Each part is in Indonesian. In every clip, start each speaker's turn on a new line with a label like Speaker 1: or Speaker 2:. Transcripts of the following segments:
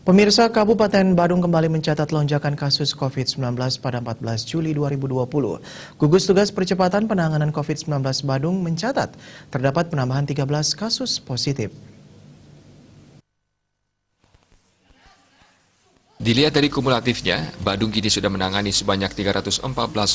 Speaker 1: Pemirsa, Kabupaten Badung kembali mencatat lonjakan kasus COVID-19 pada 14 Juli 2020. Gugus Tugas Percepatan Penanganan COVID-19 Badung mencatat terdapat penambahan 13 kasus positif.
Speaker 2: Dilihat dari kumulatifnya, Badung kini sudah menangani sebanyak 314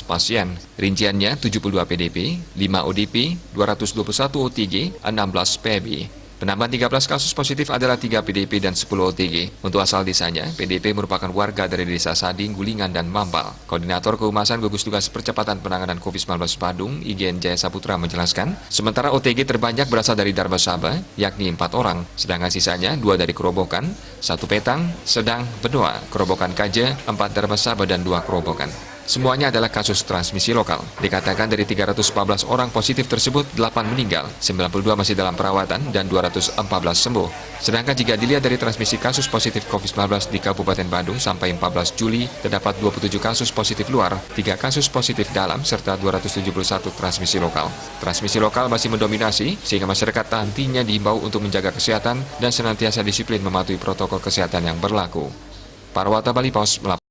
Speaker 2: pasien. Rinciannya 72 PDP, 5 ODP, 221 OTG, 16 PBI. Penambahan 13 kasus positif adalah 3 PDP dan 10 OTG. Untuk asal desanya, PDP merupakan warga dari desa Sading, Gulingan, dan Mambal. Koordinator Kehumasan Gugus Tugas Percepatan Penanganan COVID-19 Badung, IGN Jaya Saputra menjelaskan, sementara OTG terbanyak berasal dari Darbasaba, yakni 4 orang, sedangkan sisanya 2 dari Kerobokan, 1 Petang, Sedang, Benoa, Kerobokan Kaje, 4 Darbasaba, dan 2 Kerobokan. Semuanya adalah kasus transmisi lokal. Dikatakan dari 314 orang positif tersebut, 8 meninggal, 92 masih dalam perawatan, dan 214 sembuh. Sedangkan jika dilihat dari transmisi kasus positif COVID-19 di Kabupaten Badung sampai 14 Juli, terdapat 27 kasus positif luar, 3 kasus positif dalam, serta 271 transmisi lokal. Transmisi lokal masih mendominasi, sehingga masyarakat nantinya diimbau untuk menjaga kesehatan dan senantiasa disiplin mematuhi protokol kesehatan yang berlaku. Parwata Bali Pos melaporkan.